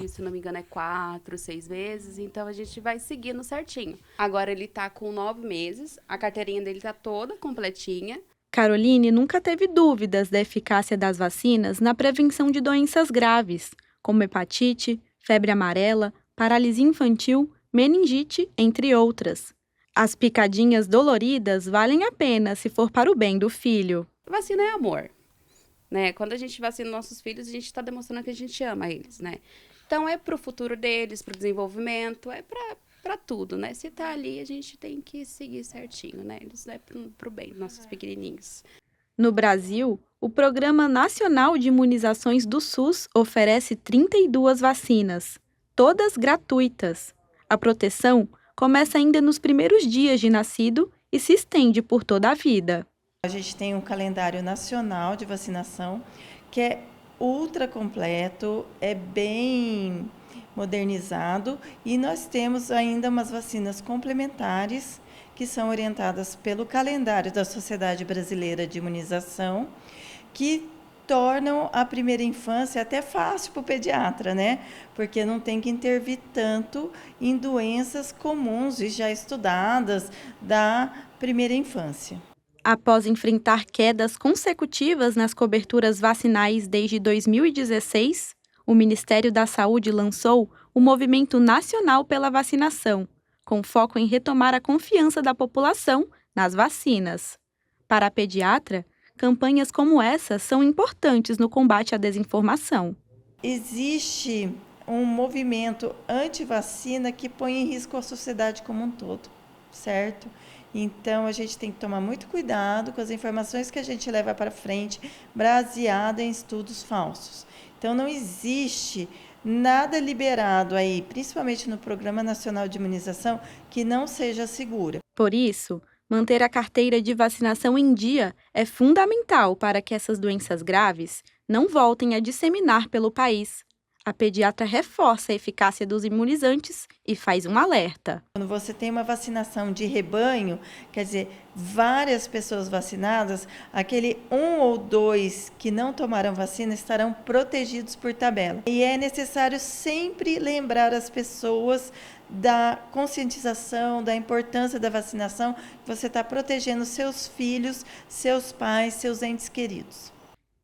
se não me engano é 4, 6 meses, então a gente vai seguindo certinho. Agora ele tá com 9 meses, a carteirinha dele tá toda completinha. Caroline nunca teve dúvidas da eficácia das vacinas na prevenção de doenças graves, como hepatite, febre amarela, paralisia infantil, meningite, entre outras. As picadinhas doloridas valem a pena se for para o bem do filho. Vacina é amor, né? Quando a gente vacina nossos filhos, a gente está demonstrando que a gente ama eles, né? Então é pro futuro deles, pro desenvolvimento, é para tudo, né? Se tá ali, a gente tem que seguir certinho, né? Eles é pro bem dos nossos pequenininhos. No Brasil, o Programa Nacional de Imunizações do SUS oferece 32 vacinas, todas gratuitas. A proteção começa ainda nos primeiros dias de nascido e se estende por toda a vida. A gente tem um calendário nacional de vacinação que é ultra completo, é bem modernizado e nós temos ainda umas vacinas complementares que são orientadas pelo calendário da Sociedade Brasileira de Imunização, que tornam a primeira infância até fácil para o pediatra, né? Porque não tem que intervir tanto em doenças comuns e já estudadas da primeira infância. Após enfrentar quedas consecutivas nas coberturas vacinais desde 2016, o Ministério da Saúde lançou o Movimento Nacional pela Vacinação, com foco em retomar a confiança da população nas vacinas. Para a pediatra, campanhas como essa são importantes no combate à desinformação. Existe um movimento anti-vacina que põe em risco a sociedade como um todo, certo? Então, a gente tem que tomar muito cuidado com as informações que a gente leva para frente, baseada em estudos falsos. Então, não existe nada liberado aí, principalmente no Programa Nacional de Imunização, que não seja segura. Por isso, manter a carteira de vacinação em dia é fundamental para que essas doenças graves não voltem a disseminar pelo país. A pediatra reforça a eficácia dos imunizantes e faz um alerta. Quando você tem uma vacinação de rebanho, quer dizer, várias pessoas vacinadas, aquele 1 ou 2 que não tomaram vacina estarão protegidos por tabela. E é necessário sempre lembrar as pessoas da conscientização, da importância da vacinação, que você está protegendo seus filhos, seus pais, seus entes queridos.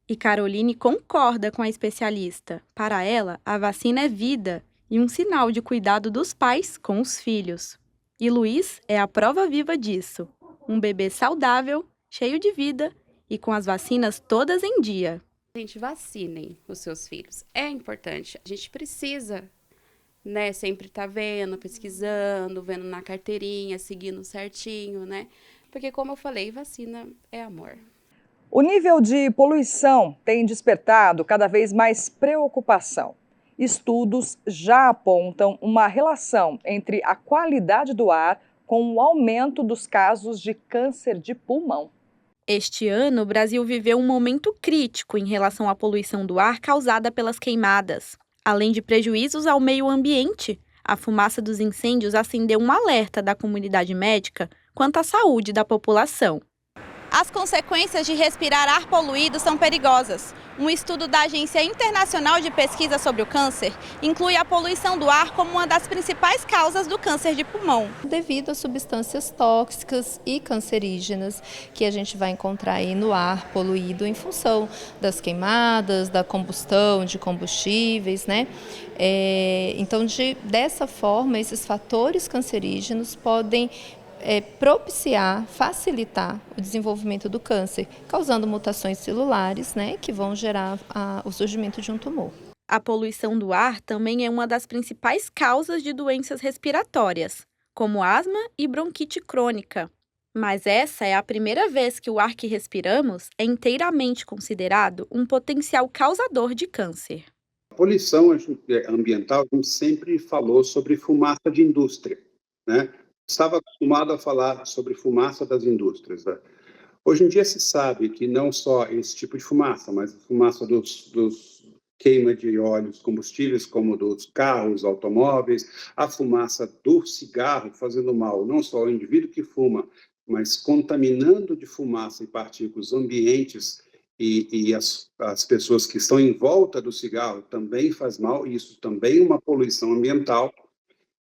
E Caroline concorda com a especialista. Para ela, a vacina é vida e um sinal de cuidado dos pais com os filhos. E Luiz é a prova viva disso. Um bebê saudável, cheio de vida e com as vacinas todas em dia. Gente, vacinem os seus filhos. É importante. A gente precisa, né, sempre estar vendo, pesquisando, vendo na carteirinha, seguindo certinho, né? Porque, como eu falei, vacina é amor. O nível de poluição tem despertado cada vez mais preocupação. Estudos já apontam uma relação entre a qualidade do ar com o aumento dos casos de câncer de pulmão. Este ano, o Brasil viveu um momento crítico em relação à poluição do ar causada pelas queimadas. Além de prejuízos ao meio ambiente, a fumaça dos incêndios acendeu um alerta da comunidade médica quanto à saúde da população. As consequências de respirar ar poluído são perigosas. Um estudo da Agência Internacional de Pesquisa sobre o Câncer inclui a poluição do ar como uma das principais causas do câncer de pulmão. Devido a substâncias tóxicas e cancerígenas que a gente vai encontrar aí no ar poluído em função das queimadas, da combustão de combustíveis, né? Então, dessa forma, esses fatores cancerígenos podem propiciar, facilitar o desenvolvimento do câncer, causando mutações celulares, né, que vão gerar o surgimento de um tumor. A poluição do ar também é uma das principais causas de doenças respiratórias, como asma e bronquite crônica. Mas essa é a primeira vez que o ar que respiramos é inteiramente considerado um potencial causador de câncer. A poluição ambiental, a gente sempre falou sobre fumaça de indústria, né? Estava acostumado a falar sobre fumaça das indústrias, né? Hoje em dia se sabe que não só esse tipo de fumaça, mas a fumaça dos queima de óleos combustíveis, como dos carros, automóveis, a fumaça do cigarro fazendo mal não só ao indivíduo que fuma, mas contaminando de fumaça e partículas ambientes e as pessoas que estão em volta do cigarro também faz mal, e isso também é uma poluição ambiental.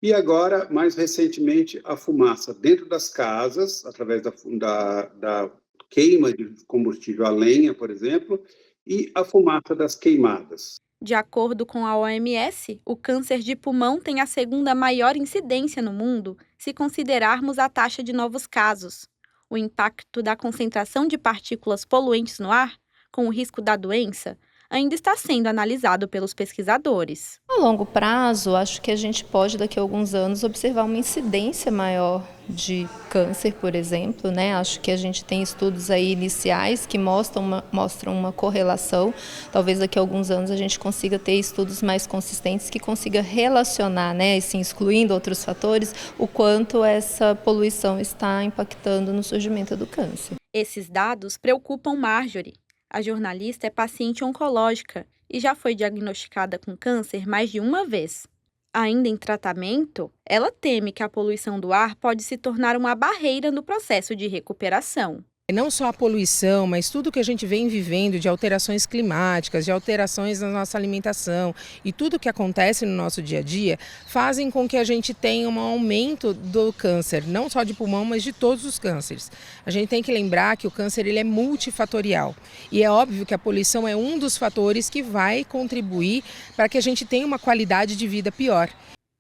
E agora, mais recentemente, a fumaça dentro das casas, através da queima de combustível a lenha, por exemplo, e a fumaça das queimadas. De acordo com a OMS, o câncer de pulmão tem a segunda maior incidência no mundo, se considerarmos a taxa de novos casos. O impacto da concentração de partículas poluentes no ar, com o risco da doença, ainda está sendo analisado pelos pesquisadores. A longo prazo, acho que a gente pode, daqui a alguns anos, observar uma incidência maior de câncer, por exemplo, né? Acho que a gente tem estudos aí iniciais que mostram uma correlação. Talvez daqui a alguns anos a gente consiga ter estudos mais consistentes que consiga relacionar, né, assim, excluindo outros fatores, o quanto essa poluição está impactando no surgimento do câncer. Esses dados preocupam Marjorie. A jornalista é paciente oncológica e já foi diagnosticada com câncer mais de uma vez. Ainda em tratamento, ela teme que a poluição do ar pode se tornar uma barreira no processo de recuperação. Não só a poluição, mas tudo que a gente vem vivendo de alterações climáticas, de alterações na nossa alimentação e tudo que acontece no nosso dia a dia fazem com que a gente tenha um aumento do câncer, não só de pulmão, mas de todos os cânceres. A gente tem que lembrar que o câncer ele é multifatorial e é óbvio que a poluição é um dos fatores que vai contribuir para que a gente tenha uma qualidade de vida pior.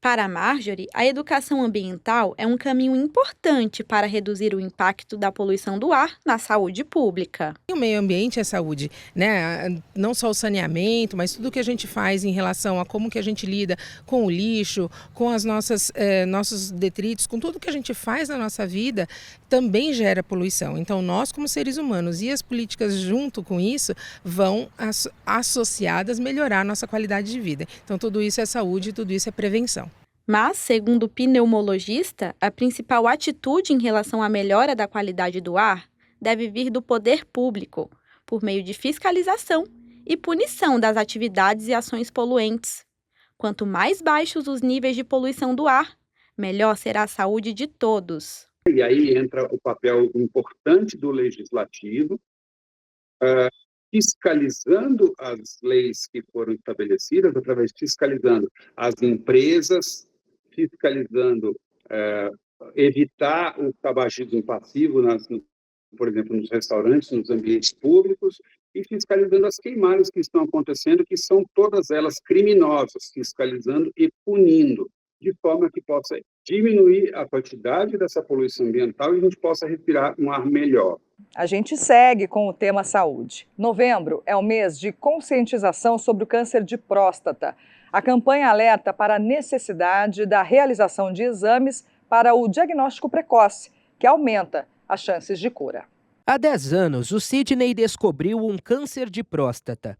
Para Marjorie, a educação ambiental é um caminho importante para reduzir o impacto da poluição do ar na saúde pública. O meio ambiente é saúde, né? Não só o saneamento, mas tudo que a gente faz em relação a como que a gente lida com o lixo, com as nossos detritos, com tudo que a gente faz na nossa vida, também gera poluição. Então, nós como seres humanos e as políticas junto com isso vão associadas melhorar a nossa qualidade de vida. Então, tudo isso é saúde, tudo isso é prevenção. Mas, segundo o pneumologista, a principal atitude em relação à melhora da qualidade do ar deve vir do poder público, por meio de fiscalização e punição das atividades e ações poluentes. Quanto mais baixos os níveis de poluição do ar, melhor será a saúde de todos. E aí entra o papel importante do legislativo, fiscalizando as leis que foram estabelecidas, fiscalizando as empresas, fiscalizando, evitar o tabagismo passivo, por exemplo, nos restaurantes, nos ambientes públicos, e fiscalizando as queimadas que estão acontecendo, que são todas elas criminosas, fiscalizando e punindo, de forma que possa diminuir a quantidade dessa poluição ambiental e a gente possa respirar um ar melhor. A gente segue com o tema saúde. Novembro é o mês de conscientização sobre o câncer de próstata. A campanha alerta para a necessidade da realização de exames para o diagnóstico precoce, que aumenta as chances de cura. Há 10 anos, o Sidney descobriu um câncer de próstata.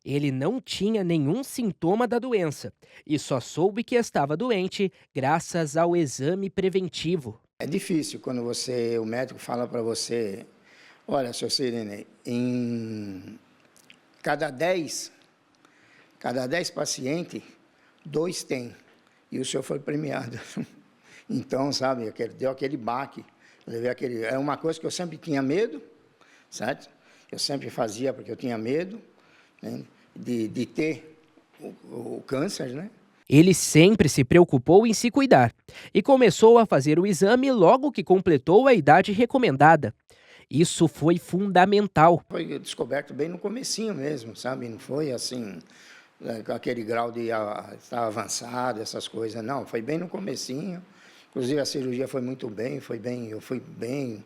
Ele não tinha nenhum sintoma da doença e só soube que estava doente graças ao exame preventivo. É difícil quando o médico fala para você, olha, seu Sidney, em cada 10 pacientes, 2 têm, e o senhor foi premiado. Então, sabe, deu aquele baque. É uma coisa que eu sempre tinha medo, certo? Eu sempre fazia porque eu tinha medo, né, de ter o câncer, né? Ele sempre se preocupou em se cuidar e começou a fazer o exame logo que completou a idade recomendada. Isso foi fundamental. Foi descoberto bem no comecinho mesmo, sabe? Não foi assim, com aquele grau de estar avançado, essas coisas. Não, foi bem no comecinho. Inclusive a cirurgia foi muito bem, eu fui bem,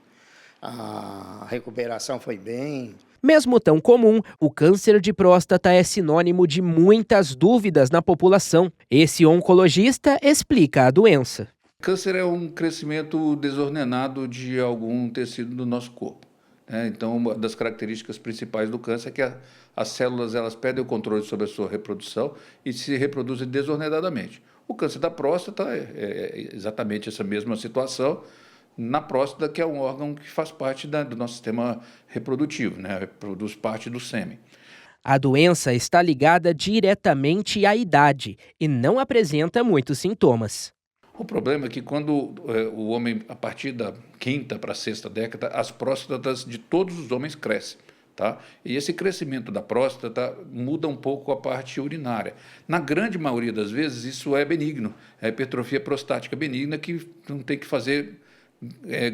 a recuperação foi bem. Mesmo tão comum, o câncer de próstata é sinônimo de muitas dúvidas na população. Esse oncologista explica a doença. Câncer é um crescimento desordenado de algum tecido do nosso corpo, né? Então, uma das características principais do câncer é que as células elas perdem o controle sobre a sua reprodução e se reproduzem desordenadamente. O câncer da próstata é exatamente essa mesma situação na próstata, que é um órgão que faz parte do nosso sistema reprodutivo, né? Produz parte do sêmen. A doença está ligada diretamente à idade e não apresenta muitos sintomas. O problema é que quando o homem, a partir da 5ª para a 6ª década, as próstatas de todos os homens crescem. Tá? E esse crescimento da próstata muda um pouco a parte urinária. Na grande maioria das vezes, isso é benigno. É hipertrofia prostática benigna que não tem que fazer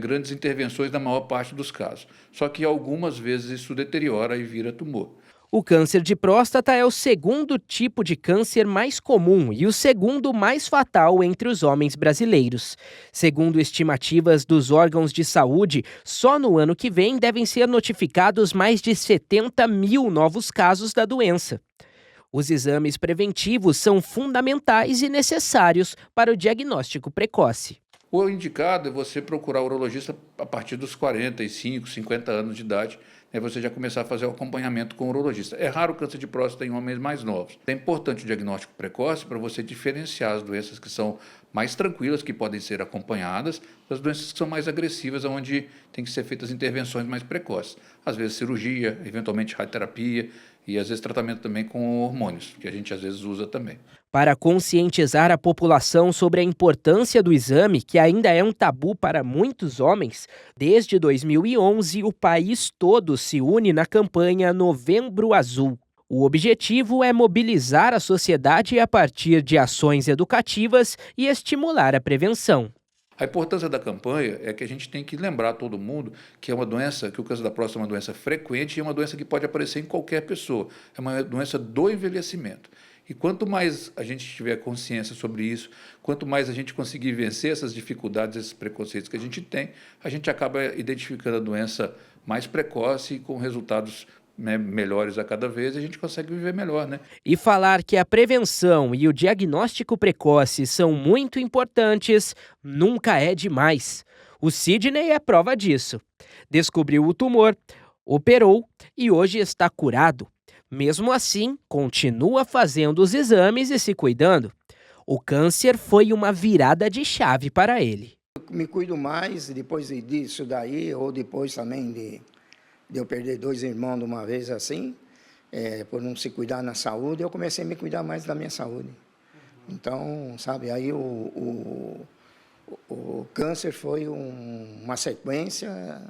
grandes intervenções na maior parte dos casos. Só que algumas vezes isso deteriora e vira tumor. O câncer de próstata é o segundo tipo de câncer mais comum e o segundo mais fatal entre os homens brasileiros. Segundo estimativas dos órgãos de saúde, só no ano que vem devem ser notificados mais de 70 mil novos casos da doença. Os exames preventivos são fundamentais e necessários para o diagnóstico precoce. O indicado é você procurar o urologista a partir dos 45, 50 anos de idade, você já começar a fazer o acompanhamento com o urologista. É raro o câncer de próstata em homens mais novos. É importante o diagnóstico precoce para você diferenciar as doenças que são mais tranquilas, que podem ser acompanhadas, das doenças que são mais agressivas, onde tem que ser feitas intervenções mais precoces. Às vezes cirurgia, eventualmente radioterapia e às vezes tratamento também com hormônios, que a gente às vezes usa também. Para conscientizar a população sobre a importância do exame, que ainda é um tabu para muitos homens, desde 2011 o país todo se une na campanha Novembro Azul. O objetivo é mobilizar a sociedade a partir de ações educativas e estimular a prevenção. A importância da campanha é que a gente tem que lembrar todo mundo que é uma doença, que o câncer da próstata é uma doença frequente e é uma doença que pode aparecer em qualquer pessoa. É uma doença do envelhecimento. E quanto mais a gente tiver consciência sobre isso, quanto mais a gente conseguir vencer essas dificuldades, esses preconceitos que a gente tem, a gente acaba identificando a doença mais precoce e com resultados melhores a cada vez, e a gente consegue viver melhor, né? E falar que a prevenção e o diagnóstico precoce são muito importantes nunca é demais. O Sidney é prova disso. Descobriu o tumor, operou e hoje está curado. Mesmo assim, continua fazendo os exames e se cuidando. O câncer foi uma virada de chave para ele. Eu me cuido mais depois disso daí, ou depois também de eu perder 2 irmãos de uma vez assim, por não se cuidar na saúde, eu comecei a me cuidar mais da minha saúde. Então, sabe, aí o câncer foi uma sequência,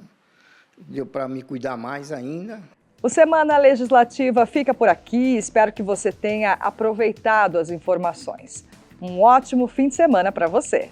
deu para me cuidar mais ainda. O Semana Legislativa fica por aqui, espero que você tenha aproveitado as informações. Um ótimo fim de semana para você.